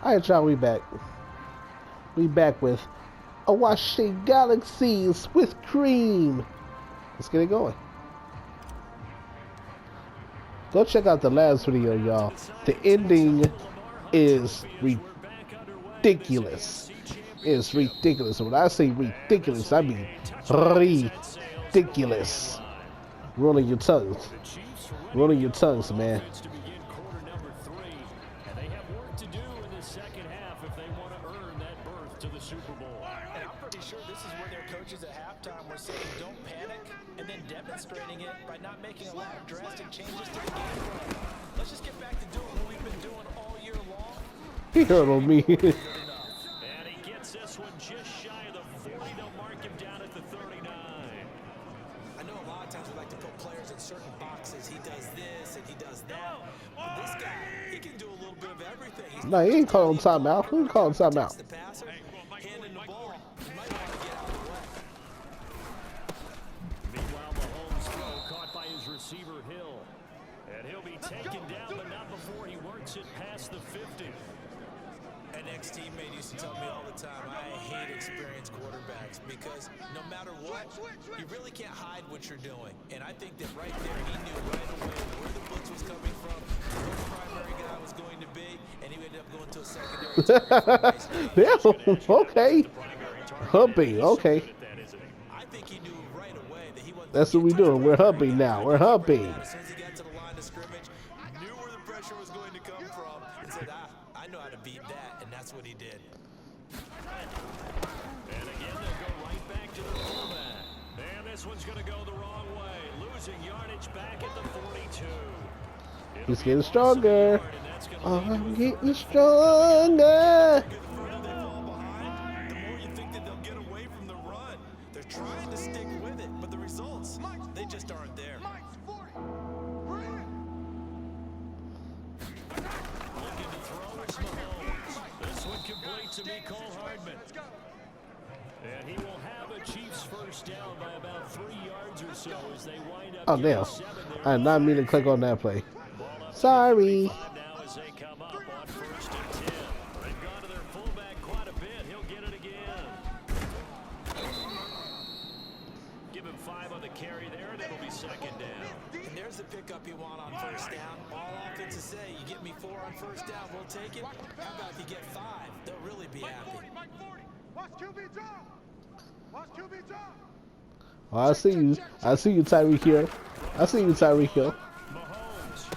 Alright, y'all, we back. We back with Awashing Gallaxies with Kream. Let's get it going. Go check out the last video, y'all. The ending is ridiculous. It's ridiculous. When I say ridiculous, I mean ridiculous. Rolling your tongues. Rolling your tongues, man. At halftime were saying don't panic and then demonstrating it by not making a lot of drastic changes to the game plan. Let's just get back to doing what we've been doing all year long. He heard on me. And he gets this one just shy of the 40. They'll mark him down at the 39. I know a lot of times we like to put players in certain boxes. He does this and he does that. But this guy, he can do a little bit of everything. No, he ain't calling timeout. Who calling timeout? The passer, handing the ball. He might want to get out of the way. Meanwhile, Mahomes' throw caught by his receiver Hill. And he'll be taken down, but not before he works it past the 50. An ex-teammate used to tell me all the time, I hate experienced quarterbacks because no matter what, you really can't hide what you're doing. And I think that right there, he knew right away where the blitz was coming from, where the primary guy was going to be, and he ended up going to a secondary. Yeah, okay. Humping, okay. I think he knew right away that he wasn't. That's what we doing. We're humping now. We're humping. As soon as he got to the line of scrimmage, knew where the pressure was going to come from, and said, I know how to beat that, and that's what he did. And again, they'll go right back to the fullback. And this one's going to go the wrong way. Losing yardage back at the 42. He's getting stronger. Oh, I'm getting stronger. The further they fall behind, the more you think that they'll get away from the run. They're trying to stick with it, but the results, they just aren't there. Looking to throw it's Mahomes. This one complete to Mecole Hardman. And he will have a Chiefs first down by about 3 yards or so as they wind up. Oh, damn. I did not mean to click on that play. Sorry. Now as they come up on 1st and 10. They've gone to their fullback quite a bit. He'll get it again. Give him 5 on the carry there, and it'll be 2nd down. And there's the pickup you want on 1st down. All offenses say, you get me 4 on 1st down, we'll take it. How about if you get 5? They'll really be happy. Watch QB drop. Watch QB drop. Oh, I see you. I see you, Tyreek Hill. I see you, Tyreek Hill. Mahomes.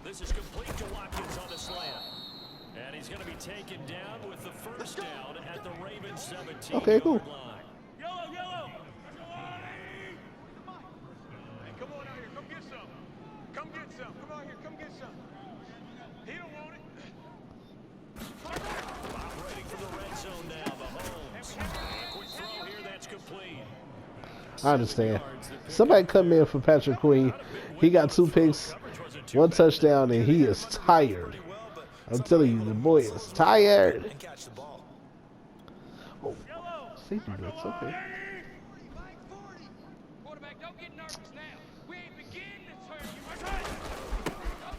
This is complete to Watkins on the slant. And he's going to be taken down with the 1st down at the Ravens 17. Okay, cool. Line. Yellow. Hey, come on out here. Come get some. Come get some. Come out here. Come get some. He don't want it. Operating from the red zone now. Mahomes. A quick throw here. That's complete. I understand. Somebody come in for Patrick Queen. He got 2 picks, 1 touchdown, and he is tired. I'm telling you, the boy is tired. And catch the ball. Oh, safety blitz, okay. Quarterback, don't get nervous now. We ain't beginning to turn you.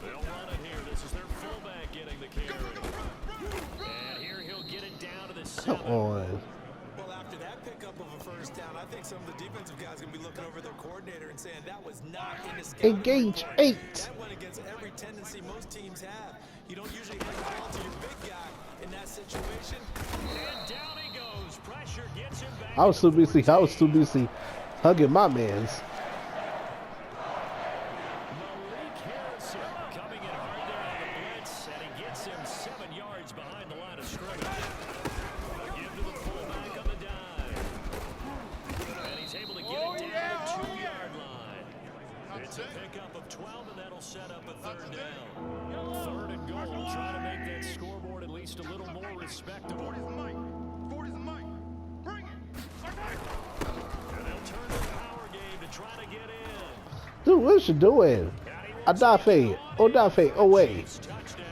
They'll run it here. This is their fullback getting the carry. And here he'll get it down to the 7. Come on. Well, after that pickup of a 1st down, I think some of the defensive guys are going to be looking over their coordinator and saying that was not in the scouting Engage report. 8. That went against every tendency most teams have. You don't usually hand the ball to your big guy in that situation. And down he goes. Pressure gets him back. I was too busy hugging my mans. Malik Harrison coming in hard there on the blitz, and he gets him 7 yards behind the line of scrimmage. Give to the fullback on the dive. And he's able to get it down to the 2-yard line. It's a pickup of 12, and that'll set up a 3rd down. 3rd and goal, trying to make that scoreboard at least a little more respectable. 40's the mic. 40's the mic. Bring it. And they'll turn to the power game to try to get in. Dude, what you doing? Odafe, oh wait.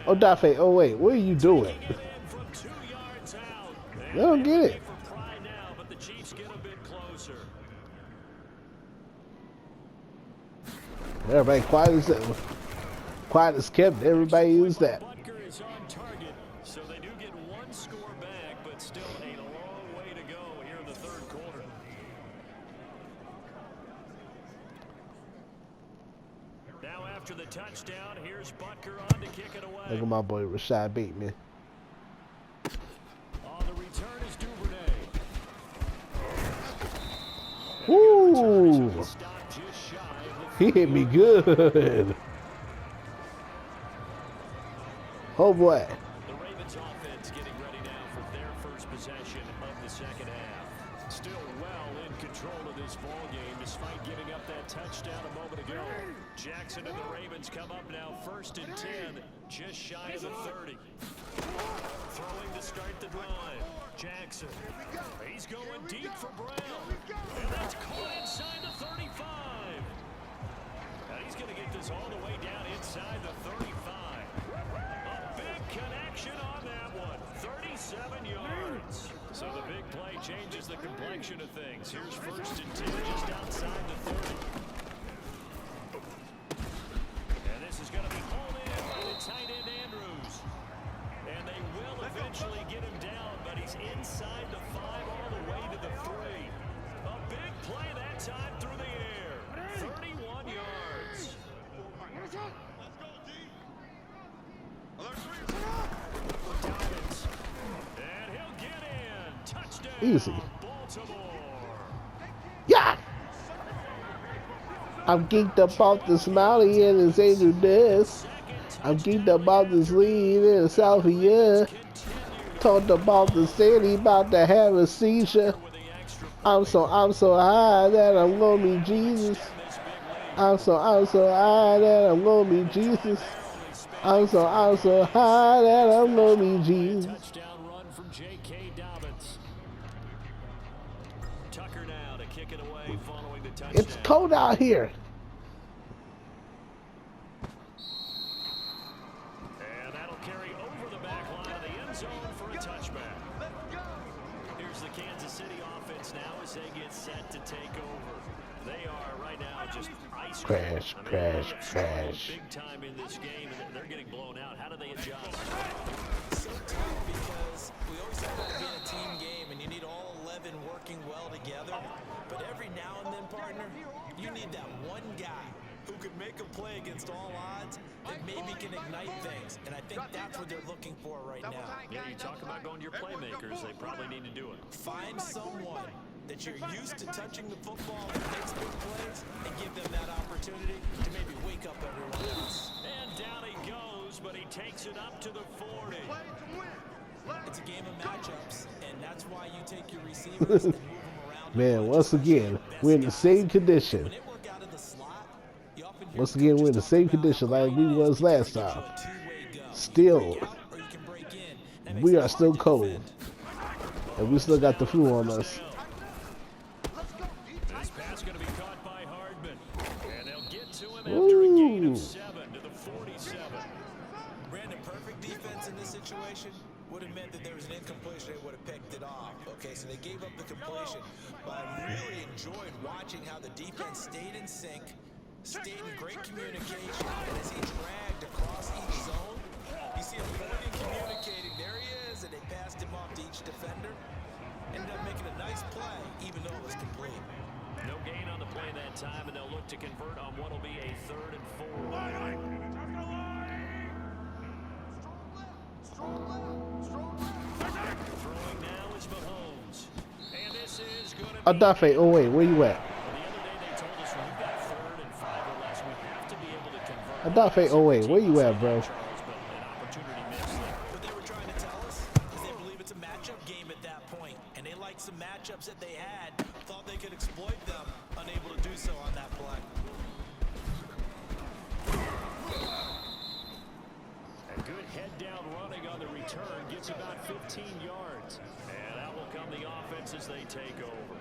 Odafe, oh wait, what are you doing? From 2 yards out. I don't get it. For Pry now, but the Chiefs get a bit closer. Everybody quiet as kept. Everybody used that. Butker is on target, so they do Now after the touchdown, here's Butker on to kick it away. Look at my boy Rashad Bateman. On the return is Duvernay. Woo! Stop just shy of He hit me good. Oh boy. the Ravens offense getting ready now for their first possession of the second half. Still well in control of this ball game despite giving up that touchdown a moment ago. Jackson and the Ravens come up now 1st and 10, just shy of the 30. Throwing to start the drive. Jackson. He's going deep for Brown. And that's caught inside the 35. Now he's going to get this all the way down inside the 35. A big connection on that one. 37 yards. So the big play changes the complexion of things. Here's 1st and 10 just outside the 30. And this is going to be hauled in by the tight end Andrews. And they will eventually get him down, but he's inside the 5 all the way to the 3. A big play that time through the air. 31 yards. Dobbins. And he'll get in. Touchdown. Easy. Baltimore. Yeah! I'm geeked about this Molly and his angel dust. I'm geeked about this lead in the South of yeah. Talked about the city about to have a seizure. I'm so high that I'm gonna meet Jesus. I'm so high that I'm gonna meet Jesus. I'm so high that I'm gonna meet Jesus. Touchdown run from J.K. Dobbins. Tucker now to kick it away following the touchdown. It's cold out here. And that'll carry over the back line of the end zone for a touchback. Here's the Kansas City offense now as they get set to take over. They are right now just ice Crash, crash, crash. big time in this game, and they're getting blown out. How do they adjust? So tough because we always have that being a team game and you need all 11 working well together. But every now and then, partner, you need that one guy who could make a play against all odds that maybe can ignite things. And I think that's what they're looking for right now. Yeah, you talk about going to your playmakers. They probably need to do it. Find someone that you're used to touching the football and makes big plays and give them that opportunity to maybe wake up everyone else. And down he goes, but he takes it up to the 40. It's a game of matchups, and that's why you take your receivers and move them around. Man, once again, we're in the same condition. When it work out of the slot, you often hear Once again, we're in the same condition like we was last time. a two-way go. Still, You break out or you can break in. That makes we it are hard still to cold. defend. And we still got the flu on us. This pass going to be caught by Hardman. And they'll get to him after a gain Ooh. of 7 to the 47. Brandon, perfect defense in this situation would have meant that there was an incompletion. They would have picked it off. Okay, so they gave up the completion. But I really enjoyed watching how the defense stayed in sync, stayed in great communication, and as he dragged across each zone, you see him pointing, communicating. There he is, and they passed him off to each defender. Ended up making a nice play, even though it was complete. No gain on the play that time, and they'll look to convert on what will be a 3rd and 4. Throwing now is Mahomes. And this is going to be... Adafe, oh wait, where you at? The other day they told us when we've got 3rd and 5 or less, we have to be able to convert. Adafe, oh wait, where you at, bro? Charles, but an opportunity missed there. What they were trying to tell us is they believe it's a matchup game at that point, and they liked some matchups that they had, thought they could exploit them, unable to do so on that play. A good head down running on the return, gets about 15 yards. And out will come the offense as they take over.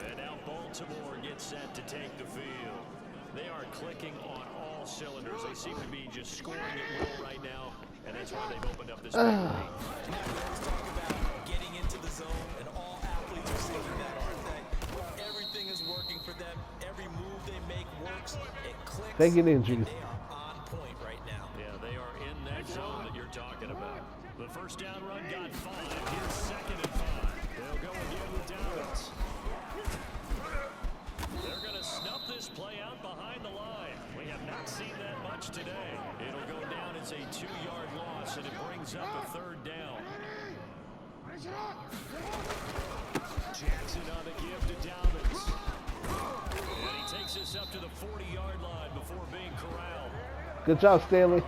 And now Baltimore gets set to take the field. They are clicking on all cylinders. They seem to be just scoring at will right now, and that's why they've opened up this big lead. Now, we always talk about getting into the zone, and all athletes are seeing that, aren't they? Everything is working for them. Every move they make works. It clicks. They get and injuries. they are on point right now. Yeah, they are in that zone that you're talking about. The first down run got 5. Here's 2nd and 5. They'll go again with Dobbins. They're going to snuff this play out behind the line. We have 9 Not seen that much today. It'll go down as a 2-yard loss, and it brings up a 3rd down. Jackson on the give to Dobbins. And he takes us up to the 40-yard line before being corralled. Good job, Stanley.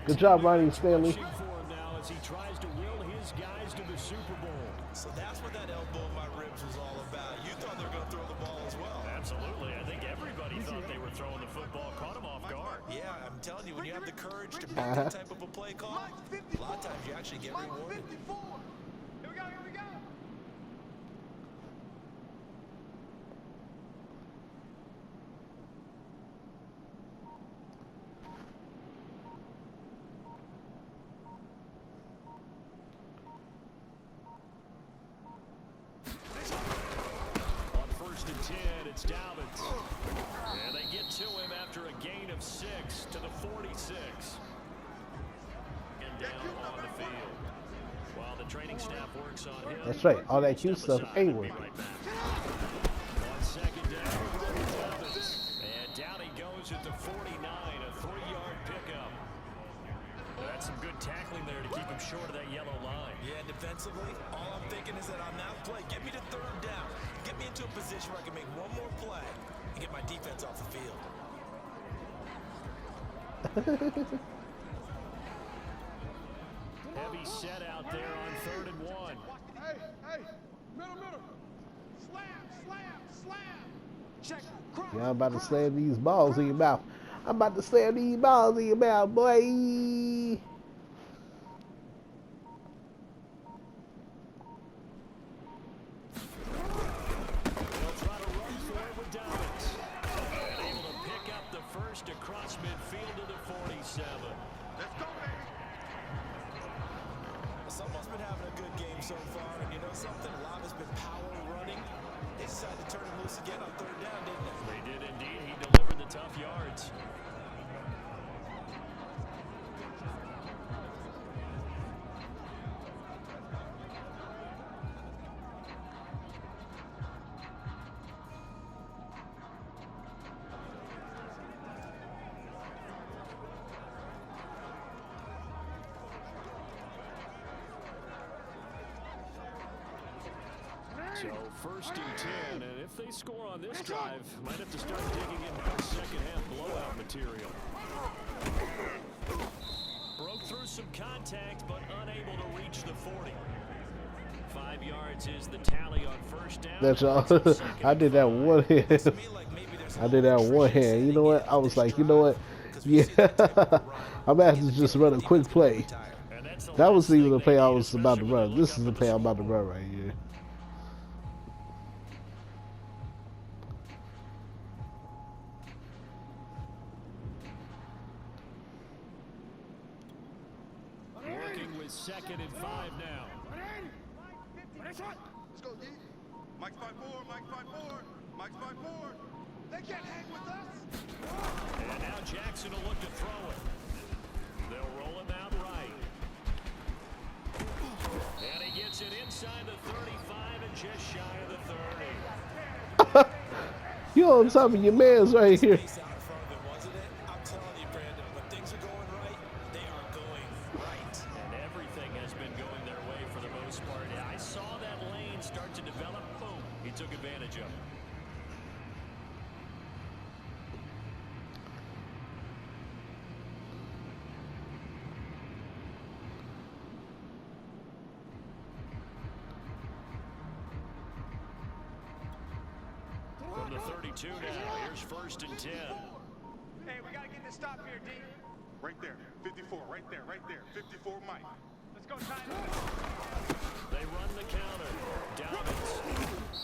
Good job, Ronnie Stanley. For him now as he tries to will his guys to the Super Bowl. So that's what that elbow in my ribs was all about. You thought they were going to throw the ball as well. Absolutely. I think everybody thought they were throwing the football, caught him off guard. Yeah, I'm telling you, when you have the courage to make that type of a play call, a lot of times you actually get rewarded. Here we go, here we go. On 1st and 10, it's Dobbins. And they get to him after a gain of 6 to the 46. And down on the field. While the training staff works on him. That's right. All that cute stuff ain't working. Right back. On 2nd down, Dobbins. And down he goes at the 49, a 3-yard pickup. That's some good tackling there to keep him short of that yellow line. Yeah, defensively, all I'm thinking is that on that play, get me to 3rd down. Get me into a position where I can make one more play and get my defense off the field. Heavy set out there on 3rd and 1. Hey, middle. Slam. Check. Cross. Yeah, I'm about to slam these balls in your mouth. I'm about to slam these balls in your mouth, boy. They'll try to run for it with Dobbins. And able to pick up the first across midfield to the 47. Let's go, baby. Someone's been having a good game so far, and you know something? A lot has been power running. They decided to turn him loose again on 3rd down, didn't they? They did indeed. He delivered the tough yards. So 1st and 10, and if they score on this drive, might have to start digging in more second-half blowout material. Broke through some contact, but unable to reach the 40. 5 yards is the tally on 1st down. That's all. I did that one hand. I did that one hand. You know what? I was like, you know what? Yeah. I'm going to have to just run a quick play. That was even the play I was about to run. This is the play I'm about to run right here. Working with 2nd and 5 now. Let's go, D. Mike's by 4. They can't hang with us. And now Jackson will look to throw it. They'll roll him out right. And he gets it inside the 35 and just shy of the 30. You on top of your man's right here. Space out in front of him, wasn't it? I'm telling you, Brandon, when things are going right, they are going right. And everything has been going their way for the most part. I saw that lane start to develop. Boom. He took advantage of it. From the 32 now, here's 1st and 10. Hey, we gotta get this stop here, D. Right there, 54, right there, 54, Mike. Let's go, Tyler. They run the counter. Dobbins.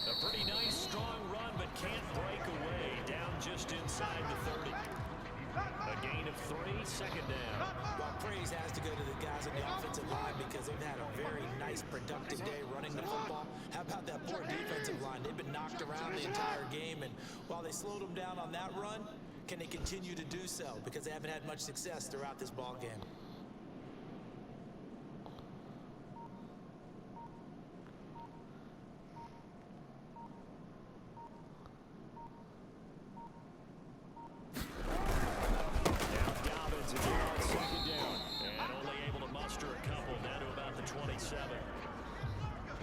A pretty nice, strong run, but can't break away. Down just inside the 30. A gain of 3, 2nd down. Well, praise has to go to the guys on the offensive line because they've had a very nice, productive day running the football. How about that poor defensive line? They've been knocked around the entire game, and while they slowed them down on that run, can they continue to do so? Because they haven't had much success throughout this ball game.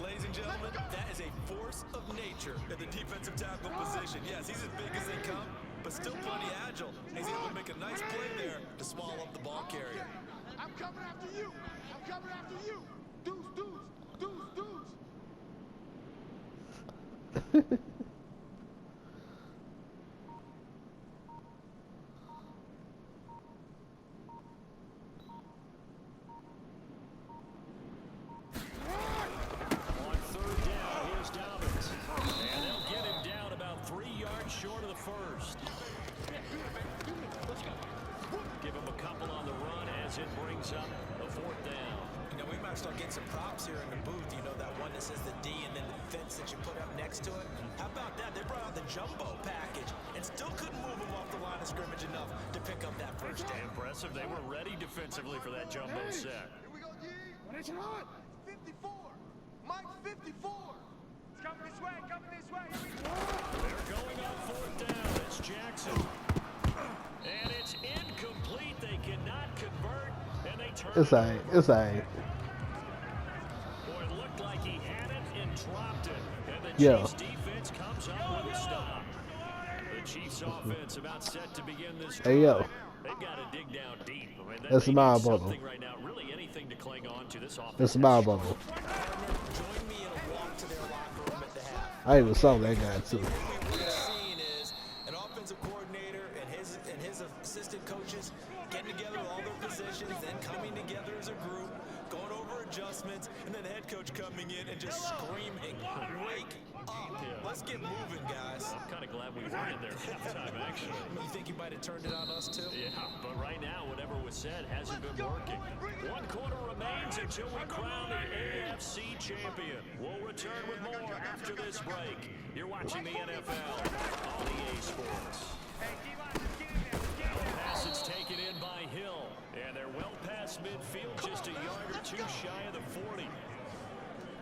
Ladies and gentlemen, that is a force of nature at the defensive tackle position. Yes, he's as big as they come, but still plenty agile. He's able to make a nice play there to swallow up the ball carrier. I'm coming after you. I'm coming after you. Deuce, deuce, deuce, deuce. On third down, here's Dobbins. And they'll get him down about 3 yards short of the first. Give him a couple on the run as it brings up a fourth down. You know, we might start getting some props here in the booth. You know, that one that says the D and then the fence that you put up next to it. How about that? They brought out the jumbo package and still couldn't move him off the line of scrimmage enough to pick up that first down. Impressive. They were ready defensively for that jumbo set. Here we go, D. Formation on. 54. Mike 54. It's coming this way. Coming this way. Here we go. They're going on fourth down. It's Jackson. And it's incomplete. They cannot convert. And they turn It's alright. It's alright. Boy, it looked like he had it and dropped it. And the Yeah. Chiefs defense comes up with a stop. The Chiefs offense about set to begin this drive. Hey, yo. They've got to dig down deep. I mean, That's they my need bubble. something right now. Really anything to cling on to. This offense. That's my bubble. Join me in a walk to their locker room at the half. I even saw that guy too. What we've seen is an offensive coordinator and his assistant coaches getting together with all their positions, then coming together as a group, going over adjustments, and then the head coach coming in and just screaming, "Wake up! Let's get moving, guys." I'm kind of glad we weren't in there halftime, actually. You think he might have turned it on us too? Yeah, but right now, whatever was said hasn't been working. 1 quarter remains until we crown the AFC champion. We'll return with more after this break. You're watching the NFL on EA Sports. Now the pass is taken in by Hill, and they're well past midfield, just a yard or two shy of the 40.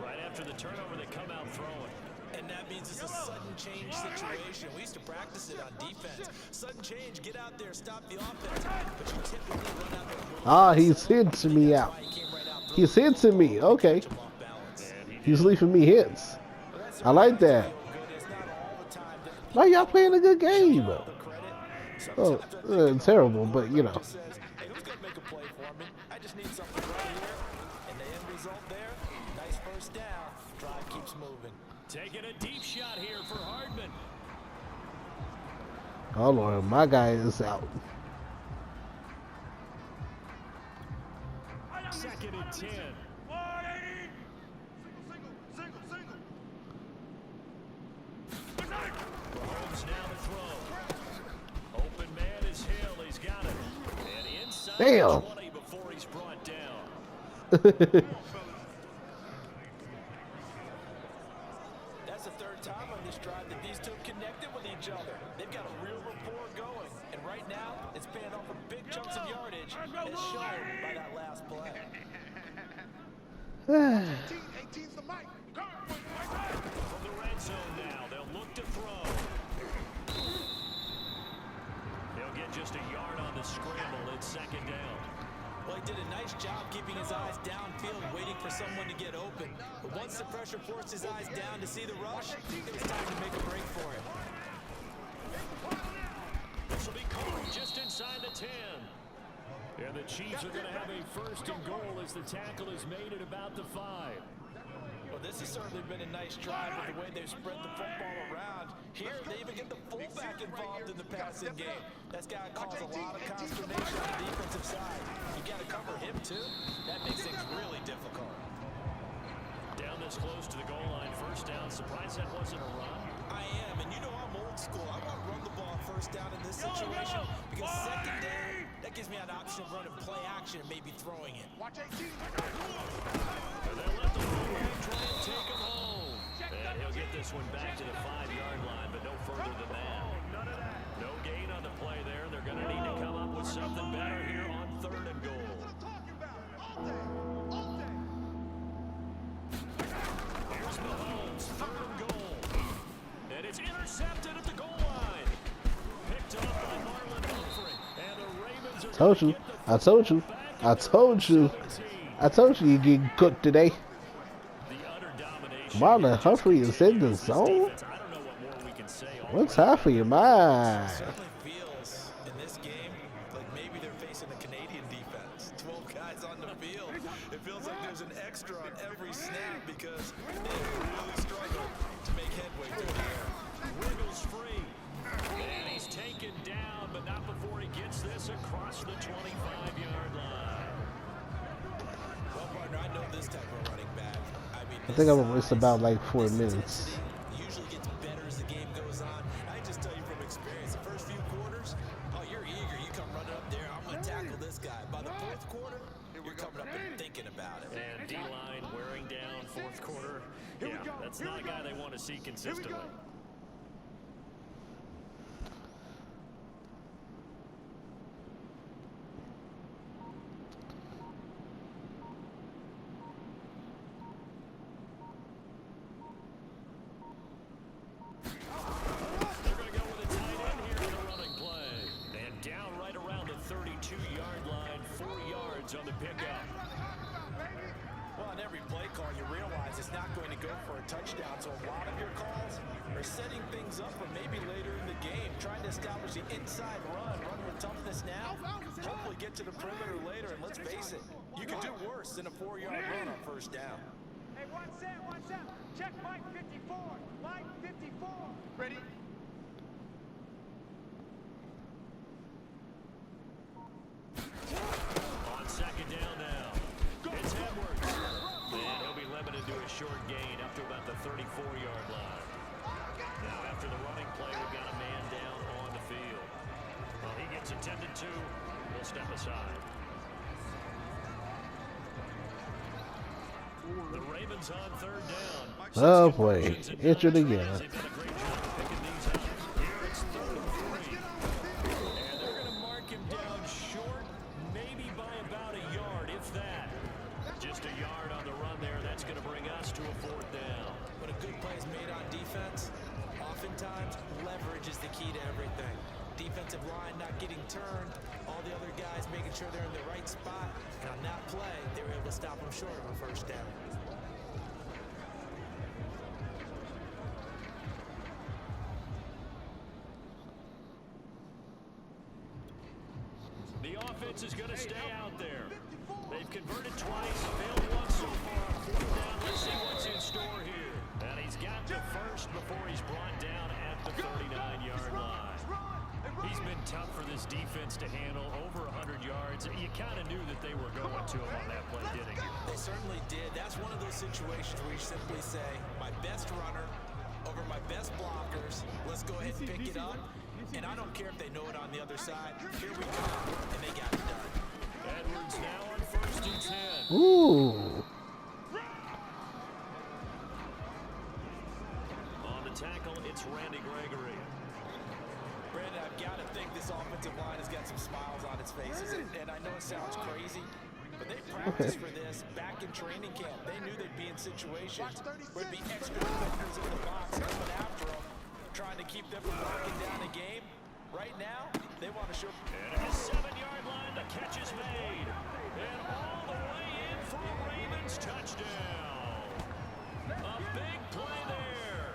Right after the turnover, they come out throwing. And that means it's a sudden change situation. We used to practice it on defense. Sudden change, get out there, stop the offense. But you typically run out there. Ah, he's hinting me out. He's hinting me. Okay. He's leaving me hints. I like that. Why y'all playing a good game? Oh, terrible, but you know. Hey, who's gonna make a play for me? I just need something right here. And the end result there, nice first down. Drive keeps moving. Taking a deep shot here for Hardman. Oh Lord, my guy is out. Second and 10. 180. Single, single, single. Mahomes now to throw. Open man is Hill. He's got it. And inside Damn. 20 before he's brought down. That's the third time on this drive that these two have connected with each other. They've got a real rapport going. And right now, it's paying off with big chunks of yardage, as shown by that last play. 18's the mic. From the red zone now, they'll look to throw. He'll get just a yard on the scramble. It's second down. Well, he did a nice job keeping his eyes downfield, waiting for someone to get open. But once the pressure forced his eyes down to see the rush, it was time to make a break for him. This will be called just inside the 10. And the Chiefs are going to have a first and goal as the tackle is made at about the 5. Well, this has certainly been a nice drive with the way they've spread the football around. Here, they even get the fullback involved in the passing game. That's got to cause a lot of consternation on the defensive side. You got to cover him, too. That makes things really difficult. Down this close to the goal line, first down. Surprised that wasn't a run. I am, and you know I'm old school. I want to run the ball first down in this situation because second down, that gives me an option of running play action and maybe throwing it. Watch 18. And they'll let the fullback try and take him home. And he'll get this one back to the 5-yard line, but no further than that. No gain on the play there. They're going to need to come up with something better here on third and goal. Here's Mahomes, third and goal. And it's intercepted at the goal line. Picked up by Marlon Humphrey. And the Ravens are Told you. I told you. I told you. I told you you'd get cooked today. Marlon Humphrey is in the zone? What's happening, man? Certainly feels in this game like maybe they're facing a Canadian defense. 12 guys on the field. It feels like there's an extra on every snap because they really struggle to make headway through the air. Wiggles free. And he's taken down, but not before he gets this across the 25-yard line. Well, partner, I know this type of running back. I mean, I think it's about like 4 minutes. Usually gets better as the game goes on. I just tell you from experience, the first few quarters, oh, you're eager. You come running up there. I'm going to tackle this guy. By the fourth quarter, you're coming up and thinking about it. And D-line wearing down fourth quarter. Yeah, that's not a guy they want to see consistently. On the pickup. Well, on every play call, you realize it's not going to go for a touchdown. So a lot of your calls are setting things up for maybe later in the game, trying to establish the inside run with toughness now, hopefully get to the perimeter later. And let's face it, you can do worse than a 4-yard run on first down. Hey, one set. Check Mike 54. Mike 54. Ready? Second down now. It's Edwards. And he'll be limited to a short gain up to about the 34-yard line. Now, after the running play, we've got a man down on the field. Well, he gets attended to. We'll step aside. The Ravens on third down. Oh boy, injured again. They've done a great job picking these up. Here it's 3rd and 3. And they're going to mark him down short, maybe by about a yard, if that. Just a yard on the run there. That's going to bring us to a 4th down. When a good play is made on defense, oftentimes leverage is the key to everything. Defensive line not getting turned, all the other guys making sure they're in the right spot. And on that play, they were able to stop them short of a first down. The offense is going to stay out there. They've converted twice, failed once so far. 4th down. Let's see what's in store here. And he's got the first before he's brought down at the 39-yard line. He's been tough for this defense to handle, over 100 yards. You kind of knew that they were going to him on that play, didn't you? They certainly did. That's one of those situations where you simply say, my best runner over my best blockers. Let's go ahead and pick it up. And I don't care if they know it on the other side. Here we go. And they got it done. Edwards now on 1st and 10. Ooh. On the tackle, it's Randy Gregory. Brandon, I've got to think this offensive line has got some smiles on its faces. And I know it sounds crazy, but they practiced for this back in training camp. They knew they'd be in situations where it'd be extra defenders in the box coming after them, trying to keep them from locking down a game. Right now, they want to show. And at the 7-yard line, the catch is made. And all the way in for a Ravens touchdown. A big play there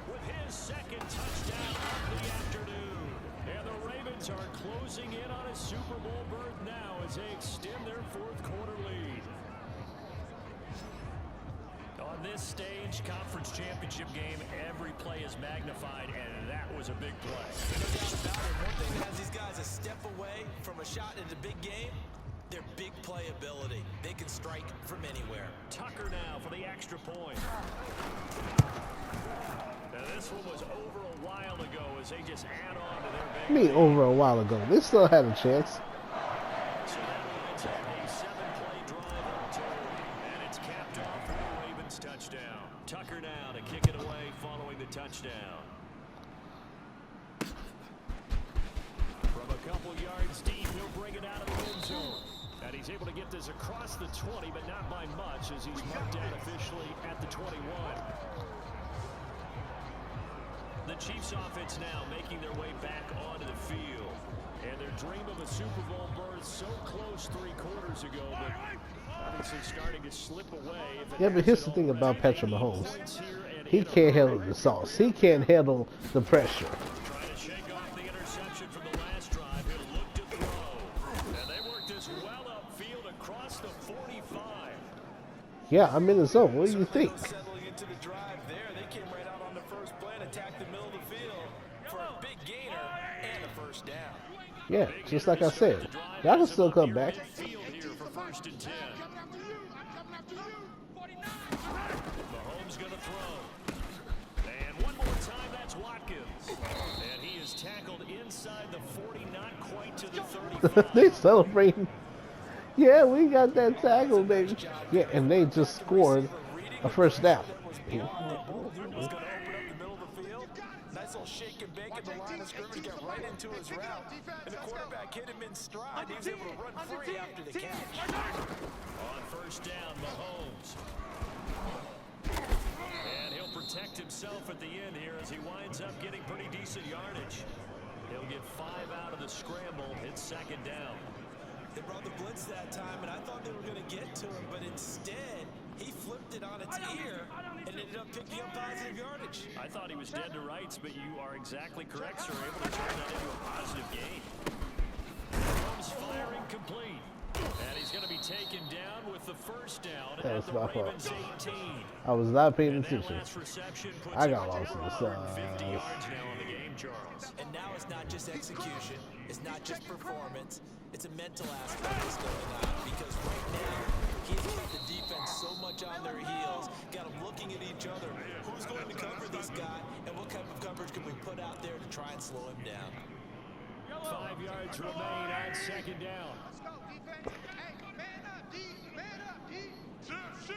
with his 2nd touchdown of the afternoon. And the Ravens are closing in on a Super Bowl berth now as they extend their 4th quarter lead. On this stage, conference championship game, every play is magnified, and that was a big play. No doubt about it. One thing that has these guys a step away from a shot in the big game, their big play ability. They can strike from anywhere. Tucker now for the extra point. Now this one was over a while ago as they just add on to their big. I mean, over a while ago. They still had a chance. So that lines up a 7-play drive all told, and it's capped off for the Ravens touchdown. Tucker now to kick it away following the touchdown. From a couple yards deep, he'll bring it out of the end zone. And he's able to get this across the 20, but not by much as he's marked down officially at the 21. The Chiefs offense now making their way back onto the field. And their dream of a Super Bowl berth so close 3 quarters ago, but obviously starting to slip away. Yeah, but here's the thing about Patrick Mahomes. He can't handle the sauce. He can't handle the pressure. Trying to shake off the interception from the last drive. He'll look to throw. And they work this well upfield across the 45. Yeah, I'm in the zone. What do you think? Settling into the drive there, they came right out on the first play and attacked the middle of the field for a big gainer and a first down. Yeah, just like I said. Y'all can still come back. Field here for 1st and 10. Mahomes going to throw. And one more time, that's Watkins. And he is tackled inside the 40, not quite to the 35. They celebrating. Yeah, we got that tackle, baby. Yeah, and they just scored a first down. Was going to open up the middle of the field. Nice little shake and bake at the line of scrimmage, got right into his route, and the quarterback hit him in stride. He was able to run free after the catch. On first down, Mahomes. And he'll protect himself at the end here as he winds up getting pretty decent yardage. He'll get 5 out of the scramble. It's 2nd down. They brought the blitz that time, and I thought they were going to get to him, but instead, he flipped it on its ear and ended up picking up positive yardage. I thought he was dead to rights, but you are exactly correct, sir. Able to turn that into a positive gain. Mahomes firing complete. And he's going to be taken down with the first down at the Ravens 18. I was not paying And that attention. last reception puts I him got lost in the 150 sauce. yards now in the game, Charles. And now it's not just execution, it's not just performance, it's a mental aspect that's going on, because right now, he's got the defense so much on their heels, got them looking at each other. Who's going to cover this guy, and what type of coverage can we put out there to try and slow him down? 5 yards remain on 2nd down. Let's go, defense. Hey, man up, D. Man up, D. Shit.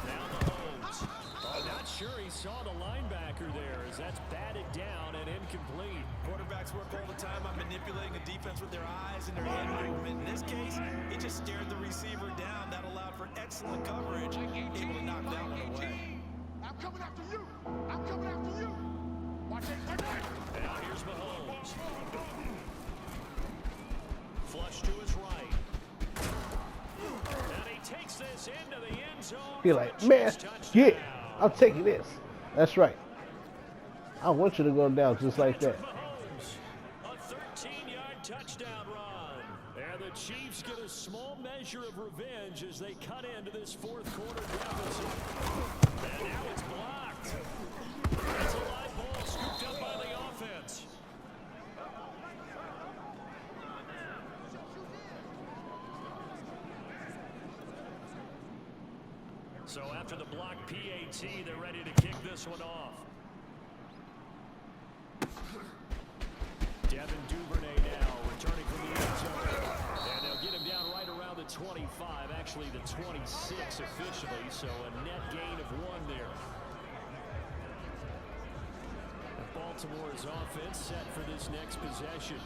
Now Mahomes. Oh, not sure he saw the linebacker there as that's batted down and incomplete. Quarterbacks work all the time on manipulating a defense with their eyes and their hand movement. In this case, he just stared the receiver down. That allowed for excellent coverage, able to knock that one away. I'm coming after you. I'm coming after you. Watch it. Now here's Mahomes. Flush to his right. And he takes this into the end zone. Be like, man, yeah, I'm taking this. That's right. I want you to go down just like that. Mahomes, a 13-yard touchdown run. And the Chiefs get a small measure of revenge as they cut into this 4th quarter deficit. And now it's blocked. It's a live ball scooped up by the offense. So after the block PAT, they're ready to kick this one off. Devin Duvernay now returning from the end zone. And they'll get him down right around the 25, actually the 26 officially, so a net gain of 1 there. And Baltimore's offense set for this next possession.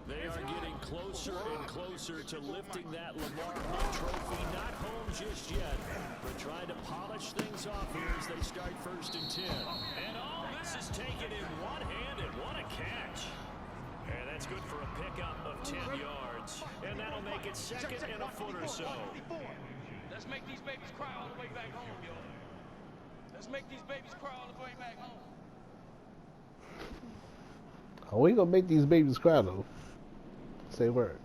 They are getting closer and closer to lifting that Lamar Hunt trophy. Not home just yet, but trying to polish things off here as they start 1st and 10. And all this is taken in one-handed. What a catch. And that's good for a pickup of 10 yards. And that'll make it 2nd and a foot or so. Let's make these babies cry all the way back home, yo. Let's make these babies cry all the way back home. Oh, we gonna make these babies cry though. Say word.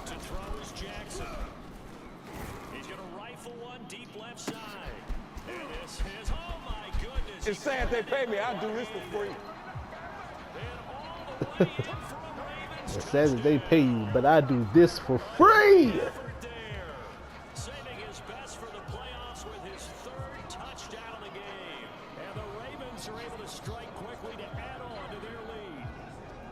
To throw is Jackson. He's going to rifle one deep left side. And this is, oh my goodness. It's sad they pay me. I do this for free. And all the way in for a Ravens It says that they pay you, but I do this for free. effort there. Saving his best for the playoffs with his 3rd touchdown of the game. And the Ravens are able to strike quickly to add on to their lead.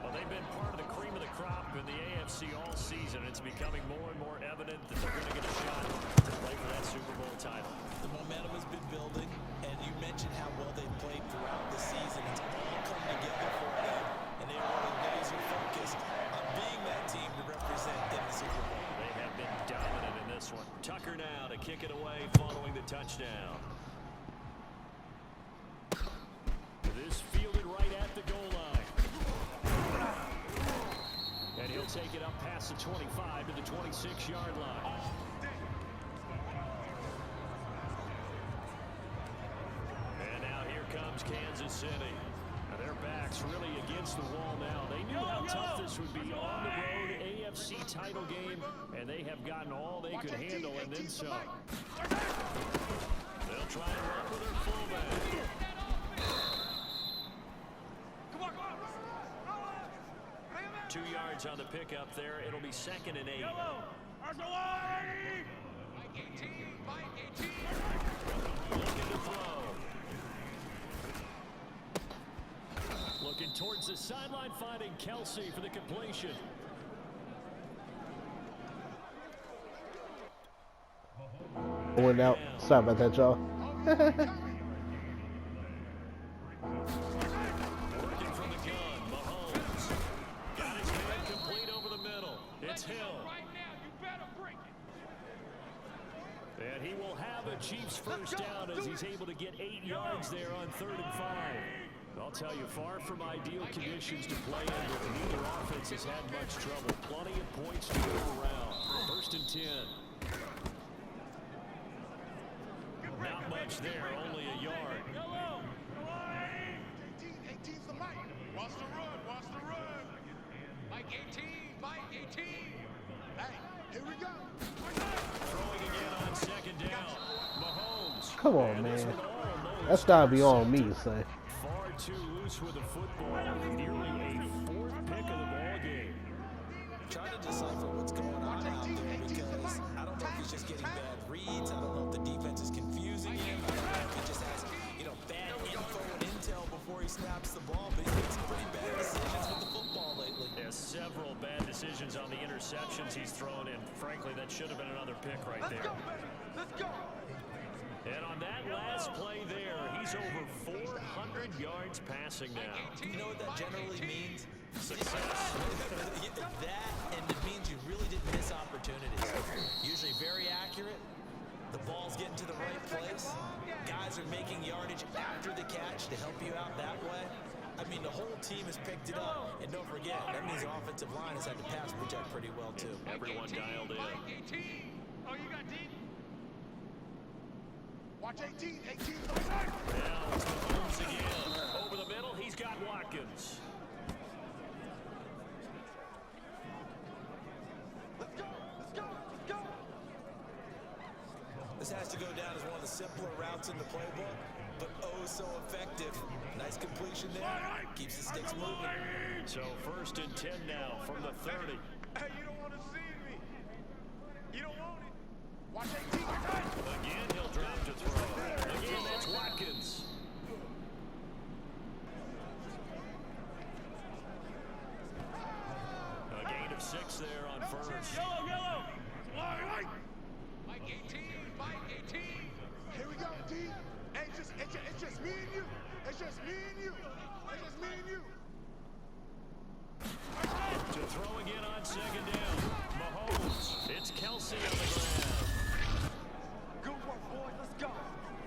Well, they've been part of the cream of the crop in the AFC all season. It's becoming more and more evident that they're going to get a shot to play for that Super Bowl title. The momentum has been building, and you mentioned how well they've played throughout the season. It's all come together for them, and they are really laser focused on being that team to represent in the Super Bowl. They have been dominant in this one. Tucker now to kick it away following the touchdown. take it up past the 25 to the 26-yard line. And now here comes Kansas City. Now their backs really against the wall now. They knew how tough this would be on the road, AFC title game, and they have gotten all they could handle and then some. They'll try to run with their fullback. 2 yards on the pickup there. It'll be 2nd and 8. Looking to throw. Looking towards the sideline, finding Kelsey for the completion. Went out. Sorry about that, y'all. Working from the gun, Mahomes. Got his man complete over the middle. It's Hill. And he will have a Chiefs first down as he's able to get 8 yards there on 3rd and 5. I'll tell you, far from ideal conditions to play in, but neither offense has had much trouble. Plenty of points to go around. 1st and 10. Not much there, only a yard. 18's the Mike. Watch the run, watch the run. Mike 18, Mike 18. Hey, here we go. Throwing again on 2nd down. Mahomes. Come on, man. That's gotta be on me, son. Far too loose with the football. Nearly a 4th pick of the ball game. Trying to decipher what's going on out there because I don't know if he's just getting bad reads. I don't know if the defense is confusing him. I don't know if he just has, bad info and intel before he snaps the ball. But he's made some pretty bad decisions with the football lately. There's several bad decisions on the interceptions he's thrown in. Frankly, that should have been another pick right there. Let's go. And on that last play there, he's over 400 yards passing now. You know what that generally means? Success. That, and it means you really didn't miss opportunities. Usually very accurate. The ball's getting to the right place. Guys are making yardage after the catch to help you out that way. I mean, the whole team has picked it up. And don't forget, that means the offensive line has had to pass protect pretty well, too. Everyone dialed in. Oh, you got D? Watch 18, 18. Now it's Mahomes again. Over the middle, he's got Watkins. Let's go, let's go, let's go. This has to go down as one of the simpler routes in the playbook, but oh so effective. Nice completion there. Keeps the sticks moving. So 1st and 10 now from the 30. Hey, you don't want to see me. You don't want it. Watch 18. Again, he'll drive to throw. Again, that's Watkins. A gain of 6 there on 1st. Yellow. Mike 18, Mike 18. Here we go, D. Hey, it's just me and you. It's just me and you. It's just me and you. To throw again on 2nd down. Mahomes. It's Kelsey on the ground. Good work, boys. Let's go.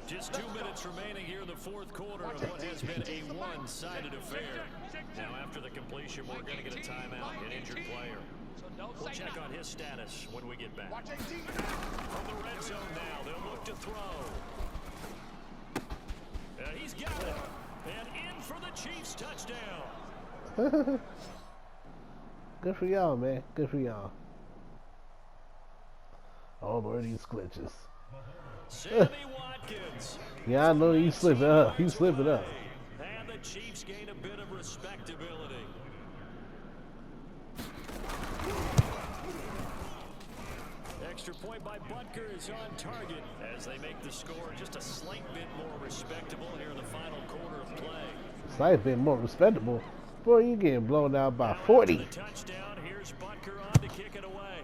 Just 2 minutes remaining here in the 4th quarter of what has been a one-sided affair. Now, after the completion, we're going to get a timeout, an injured player. We'll check on his status when we get back. Watch 18. From the red zone now, they'll look to throw. And he's got it. And in for the Chiefs touchdown. Good for y'all, man. Good for y'all. Oh, Lord, these glitches. Sammy Watkins. Yeah, I know he's slipping up. He's slipping up. And the Chiefs gain a bit of respectability. Extra point by Butker is on target as they make the score just a slight bit more respectable here in the final quarter of play. Slight bit more respectable. Boy, you getting blown out by Now 40. after the touchdown, here's Butker on to kick it away.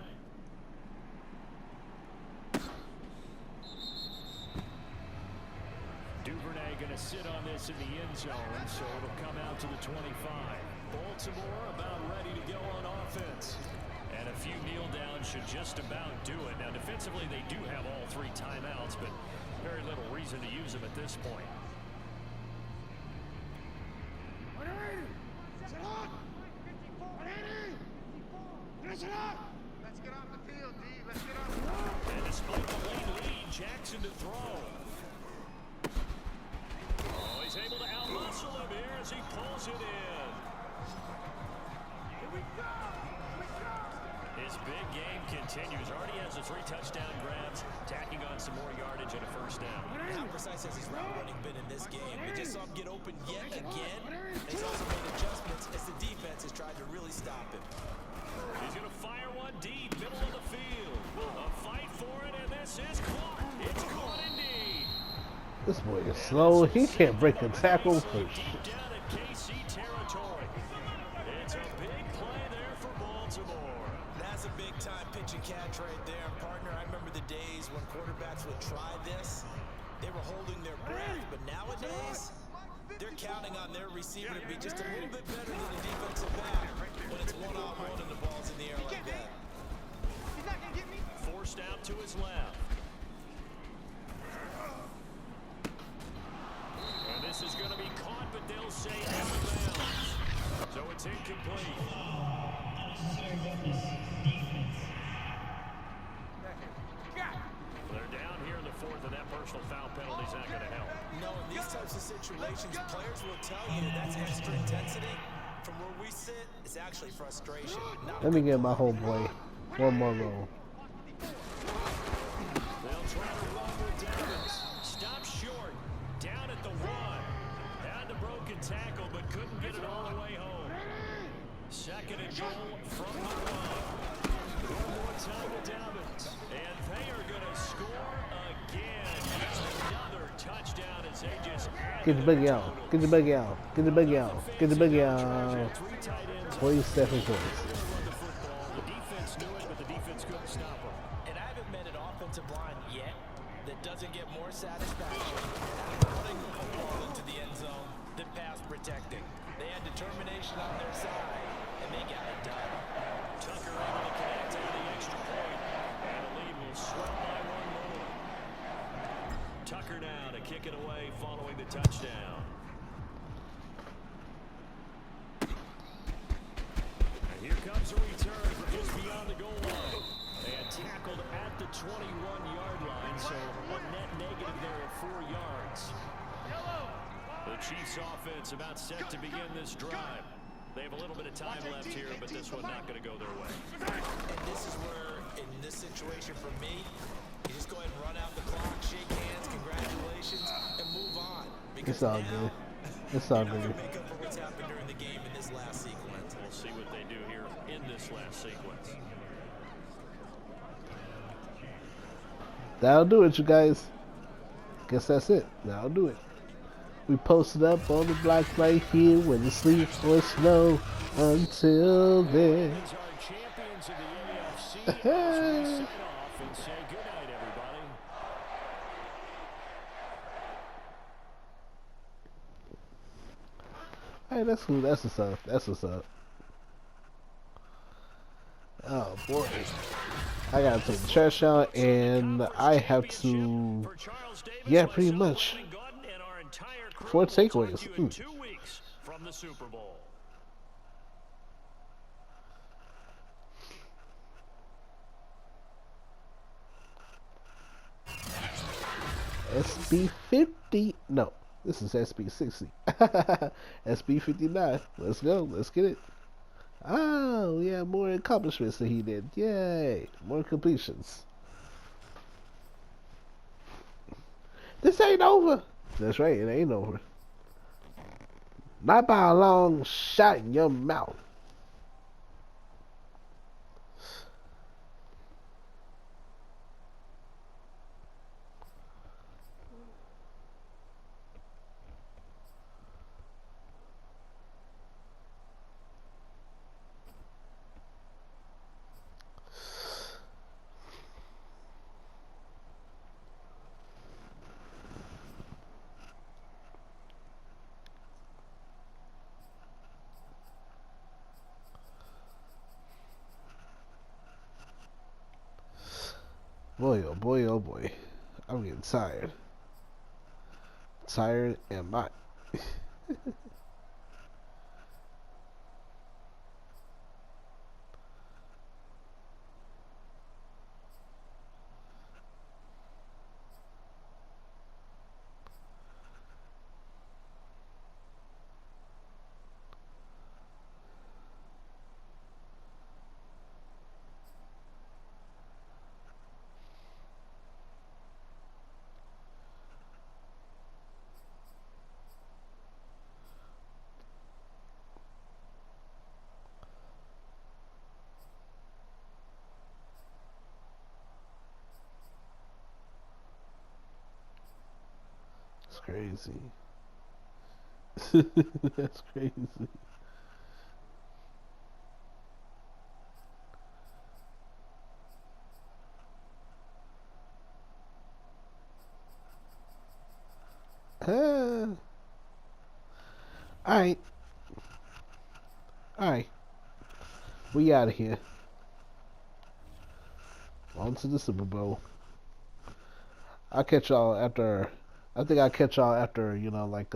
Duvernay going to sit on this in the end zone, so it'll come out to the 25. Baltimore about ready to go on offense. And a few kneel downs should just about do it. Now, defensively, they do have all 3 timeouts, but very little reason to use them at this point. Jackson to throw. Oh, he's able to outmuscle him here as he pulls it in. Here we go! His big game continues. Already has the 3 touchdown grabs, tacking on some more yardage and a first down. How precise has his route running been in this game? We just saw him get open yet again. He's also made adjustments as the defense has tried to really stop him. He's going to fire one deep, middle of the field. A fight for it, and this is caught. It's caught indeed. This boy is slow. He can't break a tackle for Deep down at KC territory. It's a big play there for Baltimore. That's a big-time pitch and catch right there. And partner, I remember the days when quarterbacks would try this. They were holding their breath. But nowadays, they're counting on their receiver to be just a little bit better than the defensive back when it's one-on-one and the ball's in the air like that. He's not gonna get me. Forced out to his left. And this is going to be caught, but they'll say out of bounds. So it's incomplete. They're down here in the 4th, and that personal foul penalty's not going to help. No, in these types of situations, players will tell you that's extra intensity. From where we sit, it's actually frustration. Let me get my whole boy one more roll. They'll try to run with Davis. Stop short. Down at the 1. Had the broken tackle, but couldn't get it all the way home. 2nd and goal from the 1. One more time to Davis. And they are going to score again. Another touchdown as they just Get the boogie out. Get the boogie out. Get the boogie out. Get the boogie out. 47 points. The defense knew it, but the defense couldn't stop them. And I haven't met an offensive line yet that doesn't get more satisfaction putting a ball into the end zone than pass protecting. They had determination on their side, and they got it done. Tucker able to connect on the extra point, and the lead will swell by 1 more. Tucker now to kick it away following the touchdown. And here comes a return from just beyond the goal line. And tackled at the 21-yard line, so a net negative there at 4 yards. The Chiefs offense about set to begin this drive. They have a little bit of time left here, but this one not going to go their way. And this is where, in this situation for me, you just go ahead and run out the clock, shake hands, congratulations, and move on. Because It's all now, good. It's all you're not good. going to make up for what's happened during the game in this last sequence. We'll see what they do here in this last sequence. That'll do it, you guys. Guess that's it. That'll do it. We posted up on the block right here with the sleet or snow. Until then. These are champions of the AFC as we sign off and say good night, everybody. Hey, that's cool. That's what's up. That's what's up. Oh boy. I gotta take the trash out and I have to, yeah, pretty much. 4 takeaways. 2 weeks from the Super Bowl. SB50. No, this is SB60. SB59. Let's go. Let's get it. Oh, yeah, more accomplishments than he did. Yay. More completions. This ain't over. That's right, it ain't over. Not by a long shot in your mouth. Boy, oh boy, oh boy. I'm getting tired. Tired am I. crazy. That's crazy. Alright. Alright. We out of here. On to the Super Bowl. I'll catch y'all after. I think I'll catch y'all after, like,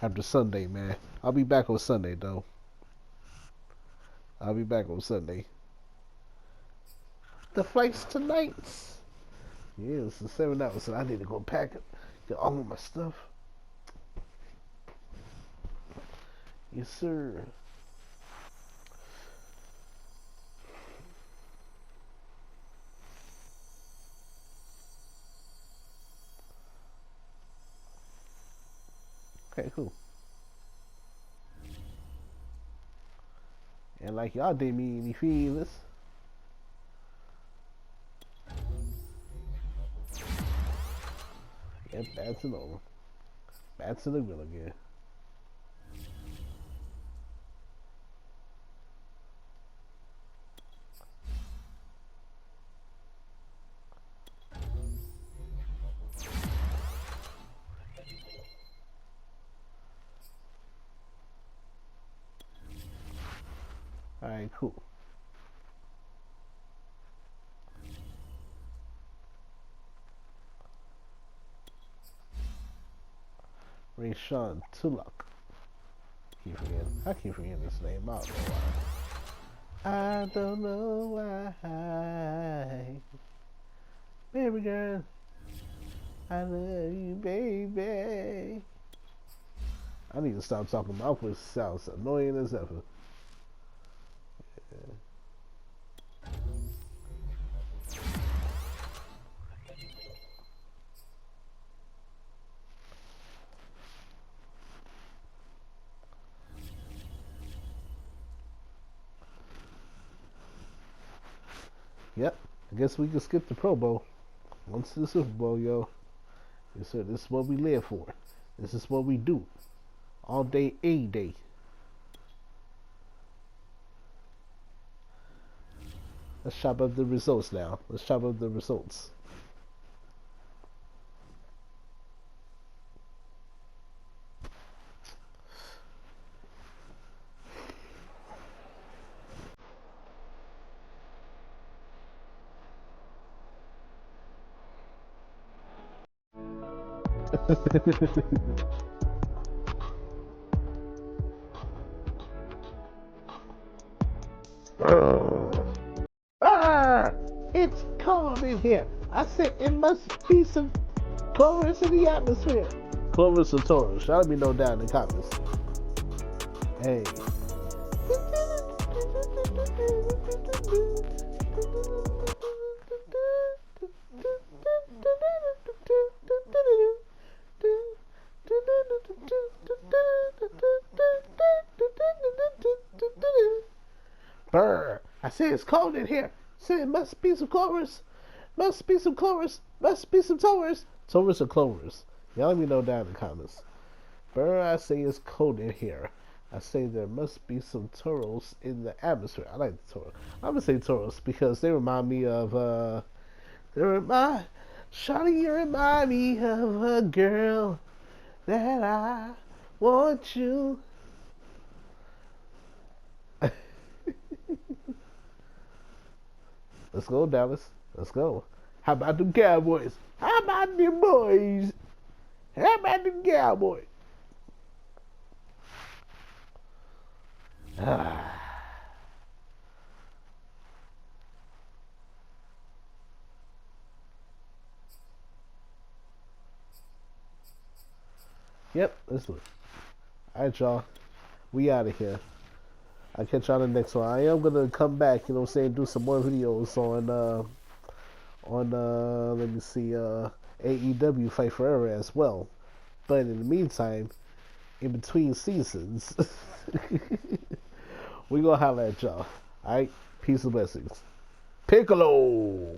after Sunday, man. I'll be back on Sunday, though. I'll be back on Sunday. The flight's tonight. Yeah, it's the 7 hours, so I need to go pack it. Get all of my stuff. Yes, sir. Okay, cool. And like y'all didn't mean any feelings. Yep, that's it over. Back to the grill again. Alright, cool. Rayshawn Tulloch. I keep forgetting this name. I don't know why. Baby girl, I love you, baby. I need to stop talking. My voice sounds annoying as ever. Yep, I guess we can skip the Pro Bowl. Once to the Super Bowl, yo. Yes, sir, this is what we live for. This is what we do. All day, a day. Let's chop up the results now. Let's chop up the results. It's cold in here. I said it must be some chorus in the atmosphere. Chorus or Taurus? Let me know down in the comments. Hey. Brr. I say it's cold in here. Say it must be some chorus. Must be some chorus. Must be some Taurus. Taurus or Clovers? Y'all let me know down in the comments. Brr, I say it's cold in here. I say there must be some Tauros in the atmosphere. I like the Tauros. I'm gonna say Tauros because they remind me of Shawty, you remind me of a girl that I want you. Let's go, Dallas. Let's go. How about them Cowboys? How about them boys? How about them Cowboys? Yep, let's do it. Alright, y'all. We out of here. I'll catch y'all in the next one. I am gonna come back, do some more videos on let me see, AEW Fight Forever as well. But in the meantime, in between seasons, we gonna holler at y'all. Alright? Peace and blessings. Piccolo!